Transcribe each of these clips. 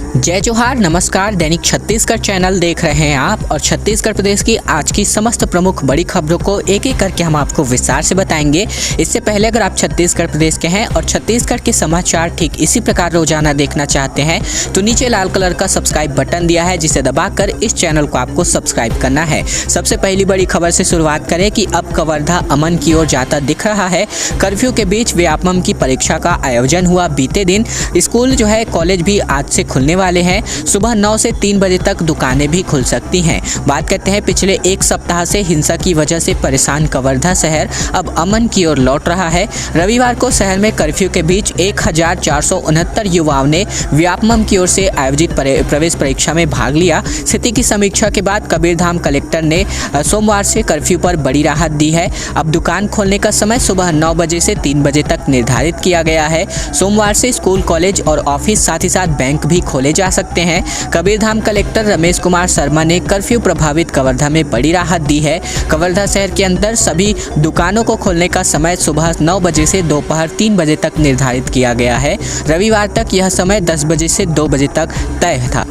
जय जोहार, नमस्कार। दैनिक छत्तीसगढ़ चैनल देख रहे हैं आप और छत्तीसगढ़ प्रदेश की आज की समस्त प्रमुख बड़ी खबरों को एक एक करके हम आपको विस्तार से बताएंगे। इससे पहले अगर आप छत्तीसगढ़ प्रदेश के हैं और छत्तीसगढ़ के समाचार ठीक इसी प्रकार रोजाना देखना चाहते हैं तो नीचे लाल कलर का सब्सक्राइब बटन दिया है, जिसे दबाकर इस चैनल को आपको सब्सक्राइब करना है। सबसे पहली बड़ी खबर से शुरुआत करें कि अब कवर्धा अमन की ओर जाता दिख रहा है। कर्फ्यू के बीच व्यापमं की परीक्षा का आयोजन हुआ बीते दिन। स्कूल जो है, कॉलेज भी आज से खुलने वाले हैं। सुबह 9 से 3 बजे तक दुकानें भी खुल सकती हैं। बात करते हैं पिछले एक सप्ताह से हिंसा की वजह से परेशान कवर्धा शहर अब अमन की ओर लौट रहा है। रविवार को शहर में कर्फ्यू के बीच 1469 युवाओं ने व्यापमं की ओर से आयोजित प्रवेश परीक्षा में भाग लिया। स्थिति की समीक्षा के बाद कबीरधाम कलेक्टर ने सोमवार से कर्फ्यू पर बड़ी राहत दी है। अब दुकान खोलने का समय सुबह 9 बजे से 3 बजे तक निर्धारित किया गया है। सोमवार से स्कूल, कॉलेज और ऑफिस साथ ही साथ बैंक भी खोले जा सकते हैं। कबीरधाम कलेक्टर रमेश कुमार शर्मा ने कर्फ्यू प्रभावित कवर्धा में बड़ी राहत दी है। कवर्धा शहर के अंदर सभी दुकानों को खोलने का समय सुबह 9 बजे से दोपहर 3 बजे तक निर्धारित किया गया है। रविवार तक यह समय 10 बजे से 2 बजे तक तय था।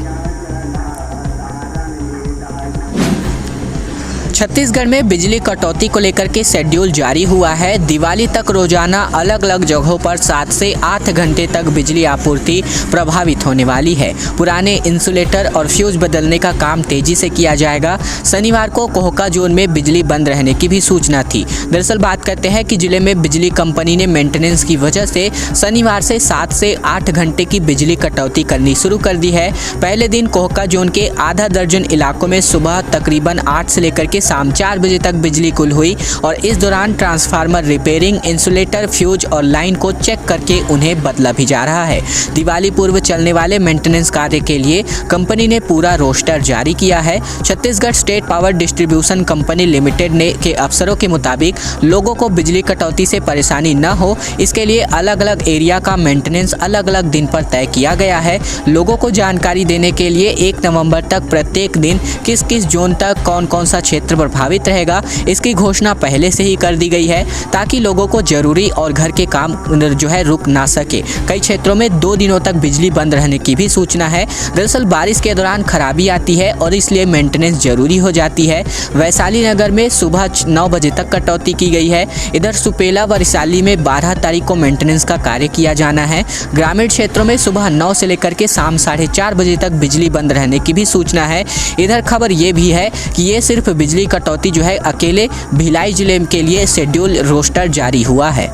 छत्तीसगढ़ में बिजली कटौती को लेकर के शेड्यूल जारी हुआ है। दिवाली तक रोजाना अलग अलग जगहों पर 7 से 8 घंटे तक बिजली आपूर्ति प्रभावित होने वाली है। पुराने इंसुलेटर और फ्यूज बदलने का काम तेजी से किया जाएगा। शनिवार को कोहका जोन में बिजली बंद रहने की भी सूचना थी। दरअसल बात करते हैं कि जिले में बिजली कंपनी ने मेंटेनेंस की वजह से शनिवार से 7 से 8 घंटे की बिजली कटौती करनी शुरू कर दी है। पहले दिन कोहका जोन के आधा दर्जन इलाकों में सुबह तकरीबन 8 से लेकर के शाम 4 बजे तक बिजली गुल हुई और इस दौरान ट्रांसफार्मर रिपेयरिंग, इंसुलेटर, फ्यूज और लाइन को चेक करके उन्हें बदला भी जा रहा है। दिवाली पूर्व चलने वाले मेंटेनेंस कार्य के लिए कंपनी ने पूरा रोस्टर जारी किया है। Chhattisgarh state power distribution company limited ने के अफसरों के मुताबिक लोगों को बिजली कटौती से परेशानी न हो, इसके लिए अलग अलग एरिया का मेंटेनेंस अलग अलग दिन पर तय किया गया है। लोगों को जानकारी देने के लिए 1 नवंबर तक प्रत्येक दिन किस किस जोन तक कौन कौन सा क्षेत्र प्रभावित रहेगा, इसकी घोषणा पहले से ही कर दी गई है ताकि लोगों को जरूरी और घर के काम जो है रुक ना सके। कई क्षेत्रों में 2 दिनों तक बिजली बंद रहने की भी सूचना है। दरअसल बारिश के दौरान खराबी आती है और इसलिए मेंटेनेंस जरूरी हो जाती है। वैशाली नगर में सुबह 9 बजे तक कटौती की गई है। इधर सुपेला व रिसाली में 12 तारीख को मेंटेनेंस का कार्य किया जाना है। ग्रामीण क्षेत्रों में सुबह 9 से लेकर के शाम 4:30 बजे तक बिजली बंद रहने की भी सूचना है। इधर खबर ये भी है कि ये सिर्फ बिजली कटौती जो है अकेले भिलाई जिले के लिए शेड्यूल रोस्टर जारी हुआ है।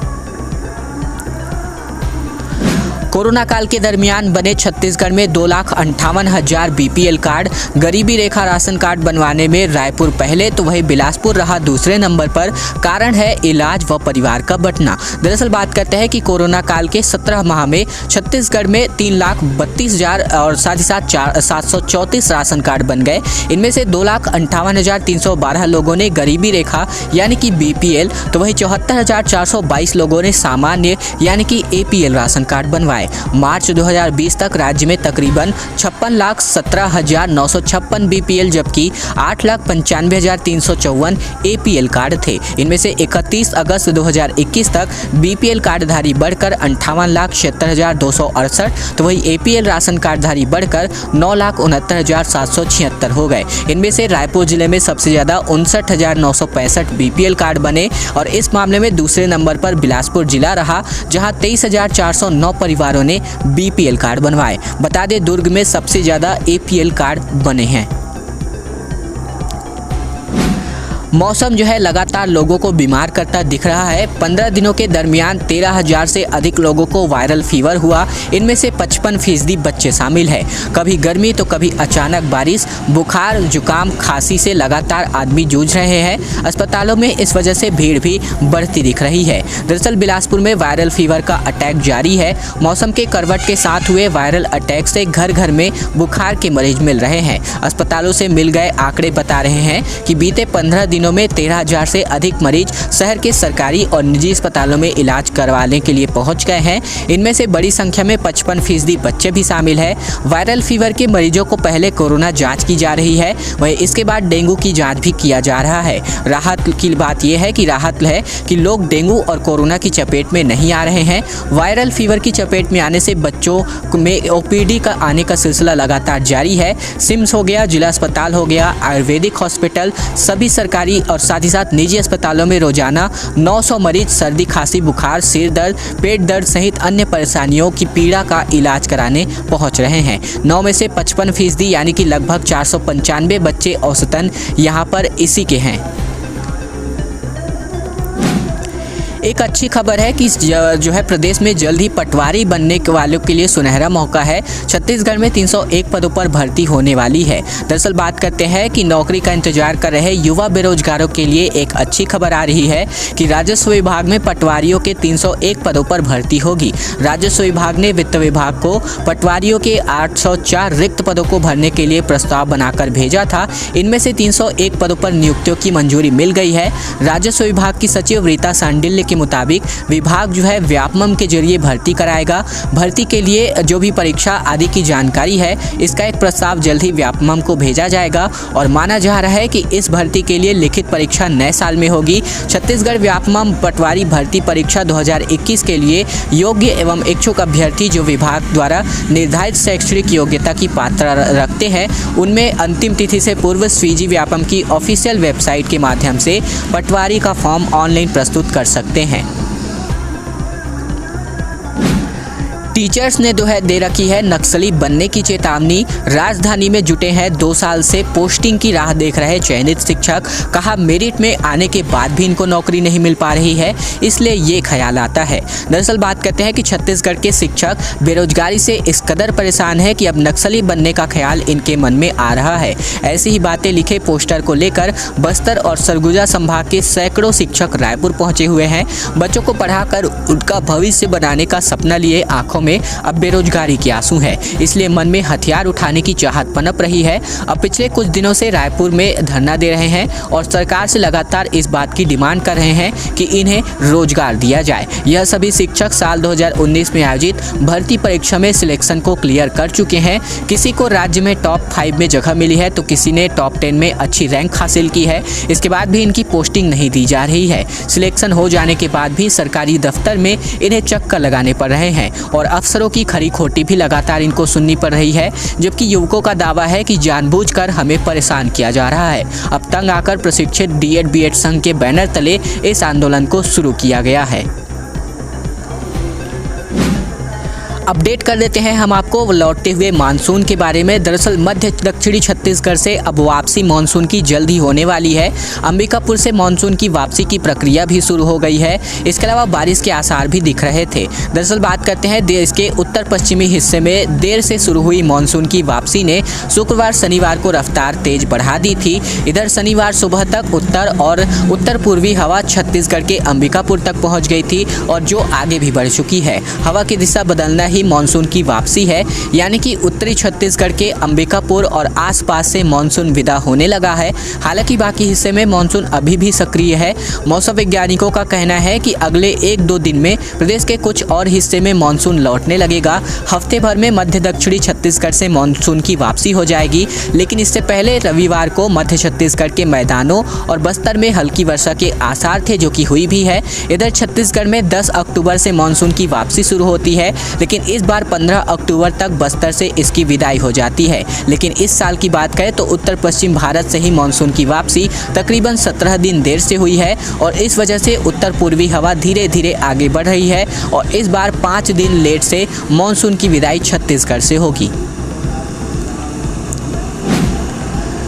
कोरोना काल के दरमियान बने छत्तीसगढ़ में 2,58,000 बीपीएल कार्ड। गरीबी रेखा राशन कार्ड बनवाने में रायपुर पहले तो वही बिलासपुर रहा दूसरे नंबर पर। कारण है इलाज व परिवार का बंटना। दरअसल बात करते हैं कि कोरोना काल के 17 माह में छत्तीसगढ़ में 3,32,000 और साथ ही साथ 734 राशन कार्ड बन गए। इनमें से 2,58,312 लोगों ने गरीबी रेखा यानी कि बीपीएल तो वही 74,422 लोगों ने सामान्य यानी कि एपीएल राशन कार्ड बनवाए। मार्च 2020 तक राज्य में तकरीबन 56,17,956 बीपीएल जबकि 8,95,354 एपीएल कार्ड थे। इनमें से 31 अगस्त 2021 तक बीपीएल कार्डधारी बढ़कर 58,76,268 तो वही एपीएल राशन कार्डधारी बढ़कर 9,69,776 हो गए। इनमें से रायपुर जिले में सबसे ज्यादा 59,965 बीपीएल कार्ड बने और इस मामले में दूसरे नंबर पर बिलासपुर जिला रहा, जहां 23,409 परिवारों ने बीपीएल कार्ड बनवाए। बता दें दुर्ग में सबसे ज्यादा एपीएल कार्ड बने हैं। मौसम जो है लगातार लोगों को बीमार करता दिख रहा है। 15 दिनों के दरमियान 13,000 से अधिक लोगों को वायरल फीवर हुआ। इनमें से 55% बच्चे शामिल हैं। कभी गर्मी तो कभी अचानक बारिश, बुखार, जुकाम, खांसी से लगातार आदमी जूझ रहे हैं। अस्पतालों में इस वजह से भीड़ भी बढ़ती दिख रही है। दरअसल बिलासपुर में वायरल फीवर का अटैक जारी है। मौसम के करवट के साथ हुए वायरल अटैक से घर घर में बुखार के मरीज मिल रहे हैं। अस्पतालों से मिल गए आंकड़े बता रहे हैं कि बीते 15 दिनों दिनों में 13,000 से अधिक मरीज शहर के सरकारी और निजी अस्पतालों में इलाज करवाने के लिए पहुंच गए हैं। इनमें से बड़ी संख्या में 55% बच्चे भी शामिल है। वायरल फीवर के मरीजों को पहले कोरोना जांच की जा रही है, वहीं इसके बाद डेंगू की जांच भी किया जा रहा है। राहत की बात यह है कि लोग डेंगू और कोरोना की चपेट में नहीं आ रहे हैं। वायरल फीवर की चपेट में आने से बच्चों में ओपीडी का आने का सिलसिला लगातार जारी है। सिम्स हो गया, जिला अस्पताल हो गया, आयुर्वेदिक हॉस्पिटल, सभी सरकारी और साथ ही साथ निजी अस्पतालों में रोजाना 900 मरीज सर्दी, खांसी, बुखार, सिर दर्द, पेट दर्द सहित अन्य परेशानियों की पीड़ा का इलाज कराने पहुंच रहे हैं। 9 में से 55% यानी कि लगभग 495 बच्चे औसतन यहां पर इसी के हैं। एक अच्छी खबर है कि जो है प्रदेश में जल्द ही पटवारी बनने वालों के लिए सुनहरा मौका है। छत्तीसगढ़ में 301 पदों पर भर्ती होने वाली है। दरअसल बात करते हैं कि नौकरी का इंतजार कर रहे युवा बेरोजगारों के लिए एक अच्छी खबर आ रही है कि राजस्व विभाग में पटवारियों के 301 पदों पर भर्ती होगी। राजस्व विभाग ने वित्त विभाग को पटवारियों के 804 रिक्त पदों को भरने के लिए प्रस्ताव बनाकर भेजा था। इनमें से 301 पदों पर नियुक्तियों की मंजूरी मिल गई है। राजस्व विभाग की सचिव रीता सांडिल्य के मुताबिक विभाग जो है व्यापमं के जरिए भर्ती कराएगा। भर्ती के लिए जो भी परीक्षा आदि की जानकारी है, इसका एक प्रस्ताव जल्द ही व्यापमं को भेजा जाएगा और माना जा रहा है कि इस भर्ती के लिए लिखित परीक्षा नए साल में होगी। छत्तीसगढ़ व्यापमं पटवारी भर्ती परीक्षा 2021 के लिए योग्य एवं इच्छुक अभ्यर्थी जो विभाग द्वारा निर्धारित शैक्षणिक योग्यता की पात्रता रखते हैं, उनमें अंतिम तिथि से पूर्व स्वीजी व्यापमं की ऑफिशियल वेबसाइट के माध्यम से पटवारी का फॉर्म ऑनलाइन प्रस्तुत कर सकते हैं। टीचर्स ने दे रखी है नक्सली बनने की चेतावनी। राजधानी में जुटे हैं 2 साल से पोस्टिंग की राह देख रहे चयनित शिक्षक। कहा मेरिट में आने के बाद भी इनको नौकरी नहीं मिल पा रही है, इसलिए ये ख्याल आता है। दरअसल बात करते हैं कि छत्तीसगढ़ के शिक्षक बेरोजगारी से इस कदर परेशान है कि अब नक्सली बनने का ख्याल इनके मन में आ रहा है। ऐसी ही बातें लिखे पोस्टर को लेकर बस्तर और सरगुजा संभाग के सैकड़ों शिक्षक रायपुर पहुंचे हुए हैं। बच्चों को पढ़ाकर उनका भविष्य बनाने का सपना लिए आंखों में अब बेरोजगारी के आंसू है, इसलिए मन में हथियार उठाने की चाहत पनप रही है। अब पिछले कुछ दिनों से रायपुर में धरना दे रहे हैं और सरकार से लगातार इस बात की डिमांड कर रहे हैं कि इन्हें रोजगार दिया जाए। यह सभी शिक्षक साल 2019 में आयोजित भर्ती परीक्षा में सिलेक्शन को क्लियर कर चुके हैं। किसी को राज्य में टॉप 5 में जगह मिली है तो किसी ने टॉप 10 में अच्छी रैंक हासिल की है। इसके बाद भी इनकी पोस्टिंग नहीं दी जा रही है। सिलेक्शन हो जाने के बाद भी सरकारी दफ्तर में इन्हें चक्कर लगाने पड़ रहे हैं और अफसरों की खरी खोटी भी लगातार इनको सुननी पड़ रही है। जबकि युवकों का दावा है कि जानबूझकर हमें परेशान किया जा रहा है। अब तंग आकर प्रशिक्षित डीएड बीएड संघ के बैनर तले इस आंदोलन को शुरू किया गया है। अपडेट कर देते हैं हम आपको लौटते हुए मानसून के बारे में। दरअसल मध्य दक्षिणी छत्तीसगढ़ से अब वापसी मानसून की जल्द ही होने वाली है। अंबिकापुर से मानसून की वापसी की प्रक्रिया भी शुरू हो गई है। इसके अलावा बारिश के आसार भी दिख रहे थे। दरअसल बात करते हैं देश के उत्तर पश्चिमी हिस्से में देर से शुरू हुई मानसून की वापसी ने शुक्रवार शनिवार को रफ्तार तेज बढ़ा दी थी। इधर शनिवार सुबह तक उत्तर और उत्तर पूर्वी हवा छत्तीसगढ़ के अंबिकापुर तक पहुँच गई थी और जो आगे भी बढ़ चुकी है। हवा की दिशा बदलना ही मानसून की वापसी है, यानी कि उत्तरी छत्तीसगढ़ के अंबिकापुर और आसपास से मानसून विदा होने लगा है। हालांकि बाकी हिस्से में मानसून अभी भी सक्रिय है। मौसम वैज्ञानिकों का कहना है कि अगले 1-2 दिन में प्रदेश के कुछ और हिस्से में मानसून लौटने लगेगा। हफ्ते भर में मध्य दक्षिणी छत्तीसगढ़ से मानसून की वापसी हो जाएगी, लेकिन इससे पहले रविवार को मध्य छत्तीसगढ़ के मैदानों और बस्तर में हल्की वर्षा के आसार थे, जो कि हुई भी है। इधर छत्तीसगढ़ में 10 अक्टूबर से मानसून की वापसी शुरू होती है, लेकिन इस बार 15 अक्टूबर तक बस्तर से इसकी विदाई हो जाती है। लेकिन इस साल की बात करें तो उत्तर पश्चिम भारत से ही मानसून की वापसी तकरीबन 17 दिन देर से हुई है और इस वजह से उत्तर पूर्वी हवा धीरे धीरे आगे बढ़ रही है और इस बार 5 दिन लेट से मानसून की विदाई छत्तीसगढ़ से होगी।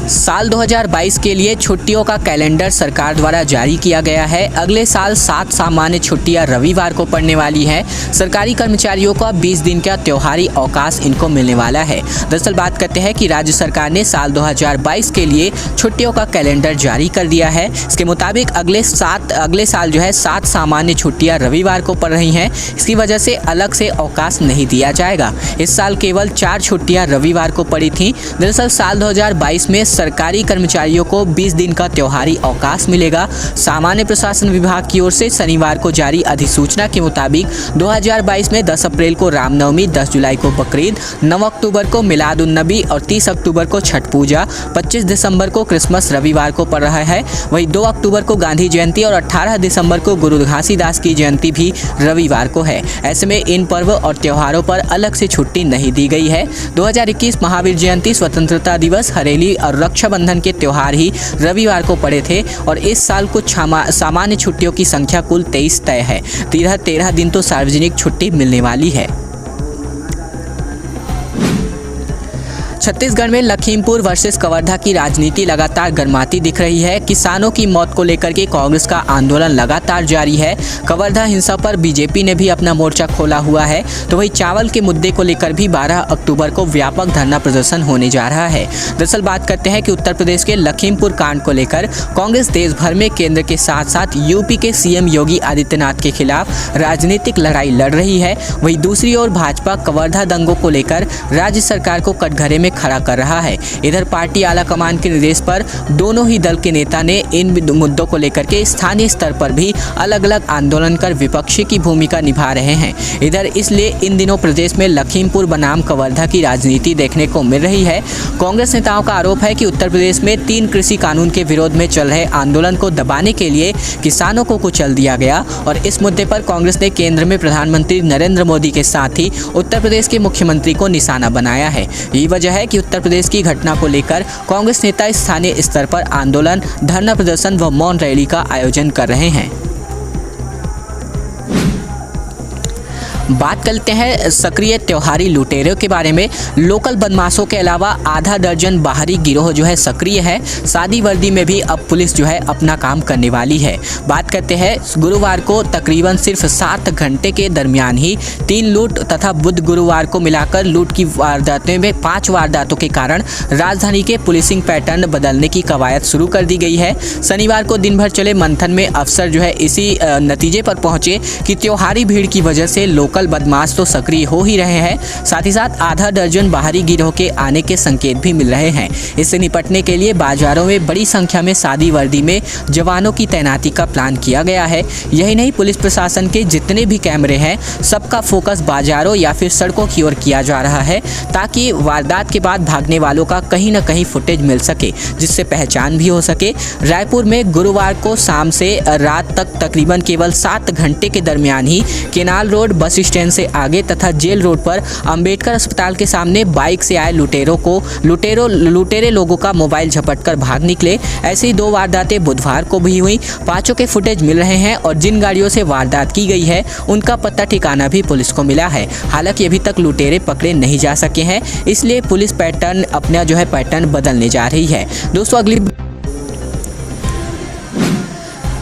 साल 2022 के लिए छुट्टियों का कैलेंडर सरकार द्वारा जारी किया गया है। अगले साल 7 सामान्य छुट्टियां रविवार को पड़ने वाली है। सरकारी कर्मचारियों का 20 दिन का त्योहारी अवकाश इनको मिलने वाला है। दरअसल बात करते हैं कि राज्य सरकार ने साल 2022 के लिए छुट्टियों का कैलेंडर जारी कर दिया है। इसके मुताबिक अगले साल जो है 7 सामान्य छुट्टियां रविवार को पड़ रही हैं। इसकी वजह से अलग से अवकाश नहीं दिया जाएगा। इस साल केवल 4 छुट्टियां रविवार को पड़ी थी। दरअसल साल 2022 में सरकारी कर्मचारियों को 20 दिन का त्योहारी अवकाश मिलेगा। सामान्य प्रशासन विभाग की ओर से शनिवार को जारी अधिसूचना के मुताबिक 2022 में 10 अप्रैल को रामनवमी, 10 जुलाई को बकरीद, 9 अक्टूबर को मिलाद-उन-नबी और 30 अक्टूबर को छठ पूजा, 25 दिसंबर को क्रिसमस रविवार को पड़ रहा है। वहीं 2 अक्टूबर को गांधी जयंती और 18 दिसंबर को गुरु घासीदास की जयंती भी रविवार को है। ऐसे में इन पर्व और त्योहारों पर अलग से छुट्टी नहीं दी गई है। 2021 महावीर जयंती, स्वतंत्रता दिवस, हरेली और रक्षाबंधन के त्योहार ही रविवार को पड़े थे और इस साल कुछ सामान्य छुट्टियों की संख्या कुल 23 तय है। 13 दिन तो सार्वजनिक छुट्टी मिलने वाली है। छत्तीसगढ़ में लखीमपुर वर्सेस कवर्धा की राजनीति लगातार गर्माती दिख रही है। किसानों की मौत को लेकर के कांग्रेस का आंदोलन लगातार जारी है। कवर्धा हिंसा पर बीजेपी ने भी अपना मोर्चा खोला हुआ है। तो वही चावल के मुद्दे को लेकर भी 12 अक्टूबर को व्यापक धरना प्रदर्शन होने जा रहा है। दरअसल बात करते हैं कि उत्तर प्रदेश के लखीमपुर कांड को लेकर कांग्रेस देश भर में केंद्र के साथ साथ यूपी के सीएम योगी आदित्यनाथ के खिलाफ राजनीतिक लड़ाई लड़ रही है। वहीं दूसरी ओर भाजपा कवर्धा दंगों को लेकर राज्य सरकार को कटघरे में खड़ा कर रहा है। इधर पार्टी आला कमान के निर्देश पर दोनों ही दल के नेता ने इन मुद्दों को लेकर के स्थानीय स्तर पर भी अलग अलग आंदोलन कर विपक्षी की भूमिका निभा रहे हैं। इधर इसलिए इन दिनों प्रदेश में लखीमपुर बनाम कवर्धा की राजनीति देखने को मिल रही है। कांग्रेस नेताओं का आरोप है कि उत्तर प्रदेश में 3 कृषि कानून के विरोध में चल रहे आंदोलन को दबाने के लिए किसानों को कुचल दिया गया और इस मुद्दे पर कांग्रेस ने केंद्र में प्रधानमंत्री नरेंद्र मोदी के साथ ही उत्तर प्रदेश के मुख्यमंत्री को निशाना बनाया है। यही वजह है कि उत्तर प्रदेश की घटना को लेकर कांग्रेस नेता स्थानीय स्तर पर आंदोलन, धरना प्रदर्शन व मौन रैली का आयोजन कर रहे हैं। बात करते हैं सक्रिय त्योहारी लुटेरों के बारे में। लोकल बदमाशों के अलावा आधा दर्जन बाहरी गिरोह जो है सक्रिय है। सादी वर्दी में भी अब पुलिस जो है अपना काम करने वाली है। बात करते हैं गुरुवार को तकरीबन सिर्फ 7 घंटे के दरमियान ही 3 लूट तथा बुध गुरुवार को मिलाकर लूट की वारदातों में 5 वारदातों के कारण राजधानी के पुलिसिंग पैटर्न बदलने की कवायद शुरू कर दी गई है। शनिवार को दिन भर चले मंथन में अफसर जो है इसी नतीजे पर पहुंचे कि त्योहारी भीड़ की वजह से लोकल बदमाश तो सक्रिय हो ही रहे हैं, साथ ही साथ आधा दर्जन बाहरी गिरोह के आने के संकेत भी मिल रहे हैं। इससे निपटने के लिए बाजारों में बड़ी संख्या में सादी वर्दी में जवानों की तैनाती का प्लान किया गया है। यही नहीं, पुलिस प्रशासन के जितने भी कैमरे हैं सबका फोकस बाजारों या फिर सड़कों की ओर किया जा रहा है ताकि वारदात के बाद भागने वालों का कहीं न कहीं फुटेज मिल सके, जिससे पहचान भी हो सके। रायपुर में गुरुवार को शाम से रात तक तकरीबन केवल 7 घंटे के दरमियान ही केनाल रोड बस स्टैंड से आगे तथा जेल रोड पर अंबेडकर अस्पताल के सामने बाइक से आए लुटेरे लोगों का मोबाइल झपटकर भाग निकले। ऐसी 2 वारदातें बुधवार को भी हुई। 5 के फुटेज मिल रहे हैं और जिन गाड़ियों से वारदात की गई है उनका पता ठिकाना भी पुलिस को मिला है। हालांकि अभी तक लुटेरे पकड़े नहीं जा सके हैं, इसलिए पुलिस अपना जो है पैटर्न बदलने जा रही है। दोस्तों, अगली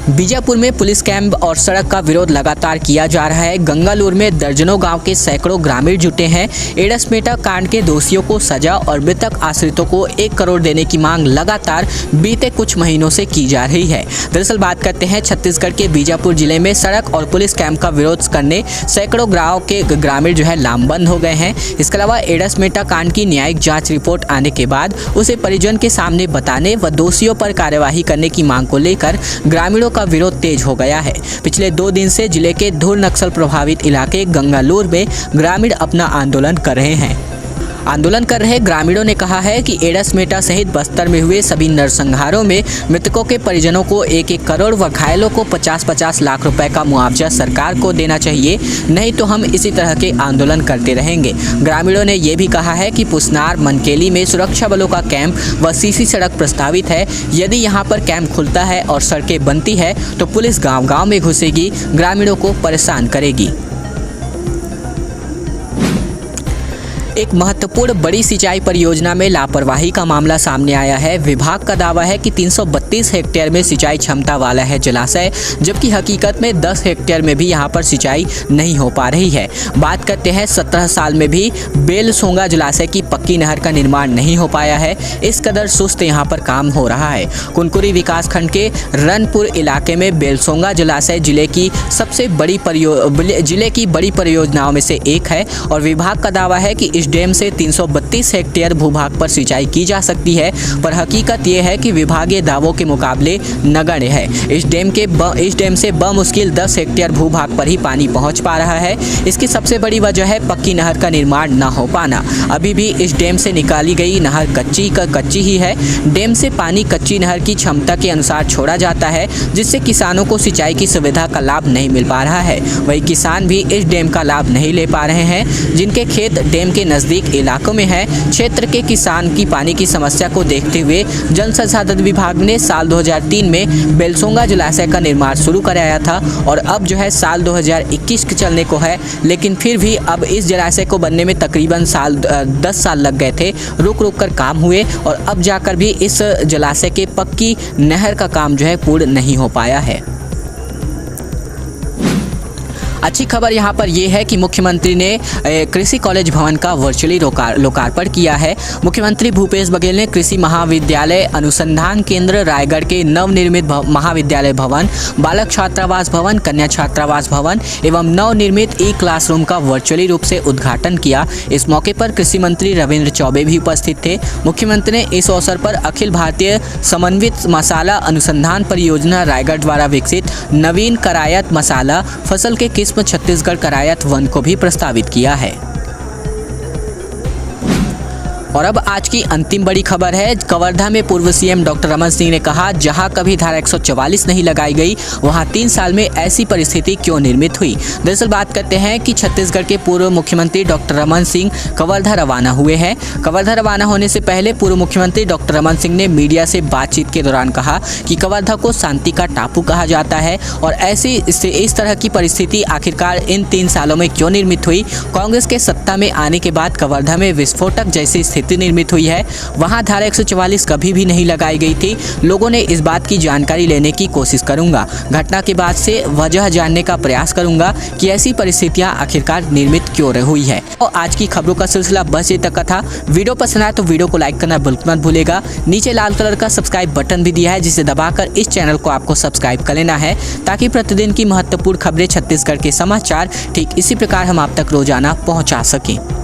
बीजापुर में पुलिस कैंप और सड़क का विरोध लगातार किया जा रहा है। गंगालूर में दर्जनों गांव के सैकड़ों ग्रामीण जुटे हैं। एडसमेटा कांड के दोषियों को सजा और मृतक आश्रितों को 1 करोड़ देने की मांग लगातार बीते कुछ महीनों से की जा रही है। दरअसल बात करते हैं छत्तीसगढ़ के बीजापुर जिले में सड़क और पुलिस कैंप का विरोध करने सैकड़ों गांव के ग्रामीण जो है लामबंद हो गए हैं। इसके अलावा एडसमेटा कांड की न्यायिक जाँच रिपोर्ट आने के बाद उसे परिजन के सामने बताने व दोषियों पर कार्यवाही करने की मांग को लेकर ग्रामीणों का विरोध तेज हो गया है। पिछले 2 दिन से जिले के धुर नक्सल प्रभावित इलाके गंगालूर में ग्रामीण अपना आंदोलन कर रहे हैं। आंदोलन कर रहे ग्रामीणों ने कहा है कि एडसमेटा सहित बस्तर में हुए सभी नरसंहारों में मृतकों के परिजनों को 1-1 करोड़ व घायलों को 50-50 लाख रुपए का मुआवजा सरकार को देना चाहिए, नहीं तो हम इसी तरह के आंदोलन करते रहेंगे। ग्रामीणों ने यह भी कहा है कि पुसनार मनकेली में सुरक्षा बलों का कैंप व सीसी सड़क प्रस्तावित है। यदि यहाँ पर कैंप खुलता है और सड़कें बनती है तो पुलिस गाँव-गाँव में घुसेगी, ग्रामीणों को परेशान करेगी। एक महत्वपूर्ण बड़ी सिंचाई परियोजना में लापरवाही का मामला सामने आया है। विभाग का दावा है कि 332 हेक्टेयर में सिंचाई क्षमता वाला है जलाशय, जबकि हकीकत में 10 हेक्टेयर में भी यहां पर सिंचाई नहीं हो पा रही है। बात करते हैं 17 साल में भी बेलसोंगा जलाशय की पक्की नहर का निर्माण नहीं हो पाया है। इस कदर सुस्त यहां पर काम हो रहा है। कुनकुरी विकासखंड के रनपुर इलाके में बेलसोंगा जलाशय जिले की बड़ी परियोजनाओं में से एक है और विभाग का दावा है कि इस इस डैम से 332 हेक्टेयर भूभाग पर सिंचाई की जा सकती है, पर हकीकत ये है कि विभागीय दावों के मुकाबले नगण्य है। इस डैम से बमुश्किल 10 हेक्टेयर भूभाग पर ही पानी पहुंच पा रहा है। इसकी सबसे बड़ी वजह है पक्की नहर का निर्माण न हो पाना। अभी भी इस डैम से निकाली गई नहर कच्ची ही है। डैम से पानी कच्ची नहर की क्षमता के अनुसार छोड़ा जाता है, जिससे किसानों को सिंचाई की सुविधा का लाभ नहीं मिल पा रहा है। वही किसान भी इस डैम का लाभ नहीं ले पा रहे हैं, जिनके खेत डैम के नज़दीक इलाकों में है। क्षेत्र के किसान की पानी की समस्या को देखते हुए जल संसाधन विभाग ने साल 2003 में बेलसोंगा जलाशय का निर्माण शुरू कराया था और अब जो है साल 2021 के चलने को है, लेकिन फिर भी अब इस जलाशय को बनने में तकरीबन 10 साल लग गए थे। रुक कर काम हुए और अब जाकर भी इस जलाशय के पक्की नहर का काम जो है पूर्ण नहीं हो पाया है। अच्छी खबर यहाँ पर यह है कि मुख्यमंत्री ने कृषि कॉलेज भवन का वर्चुअली लोकार्पण किया है। मुख्यमंत्री भूपेश बघेल ने कृषि महाविद्यालय अनुसंधान केंद्र रायगढ़ के नवनिर्मित महाविद्यालय भवन, बालक छात्रावास भवन, कन्या छात्रावास भवन एवं नवनिर्मित क्लासरूम का वर्चुअली रूप से उद्घाटन किया। इस मौके पर कृषि मंत्री रविंद्र चौबे भी उपस्थित थे। मुख्यमंत्री ने इस अवसर पर अखिल भारतीय समन्वित मसाला अनुसंधान परियोजना रायगढ़ द्वारा विकसित नवीन करायत मसाला फसल के किस्म छत्तीसगढ़ करायत वन को भी प्रस्तावित किया है। और अब आज की अंतिम बड़ी खबर है। कवर्धा में पूर्व सीएम डॉक्टर रमन सिंह ने कहा, जहां कभी धारा 144 नहीं लगाई गई, वहां 3 साल में ऐसी परिस्थिति क्यों निर्मित हुई। दरअसल बात करते हैं कि छत्तीसगढ़ के पूर्व मुख्यमंत्री डॉक्टर रमन सिंह कवर्धा रवाना हुए हैं। कवर्धा रवाना होने से पहले पूर्व मुख्यमंत्री डॉक्टर रमन सिंह ने मीडिया से बातचीत के दौरान कहा कि कवर्धा को शांति का टापू कहा जाता है और इस तरह की परिस्थिति आखिरकार इन 3 सालों में क्यों निर्मित हुई। कांग्रेस के सत्ता में आने के बाद कवर्धा में विस्फोटक जैसी स्थिति निर्मित हुई है। वहां धारा 144 कभी भी नहीं लगाई गई थी। लोगों ने इस बात की जानकारी लेने की कोशिश करूंगा। घटना के बाद से वजह जानने का प्रयास करूंगा कि ऐसी परिस्थितियां आखिरकार निर्मित क्यों हुई है। और आज की खबरों का सिलसिला बस ये तक का था। वीडियो पसंद आए तो वीडियो को लाइक करना बिल्कुल मत भूलेगा। नीचे लाल कलर का सब्सक्राइब बटन भी दिया है, जिसे दबाकर इस चैनल को आपको सब्सक्राइब कर लेना है, ताकि प्रतिदिन की महत्वपूर्ण खबरें छत्तीसगढ़ के समाचार ठीक इसी प्रकार हम आप तक रोजाना पहुंचा सकें।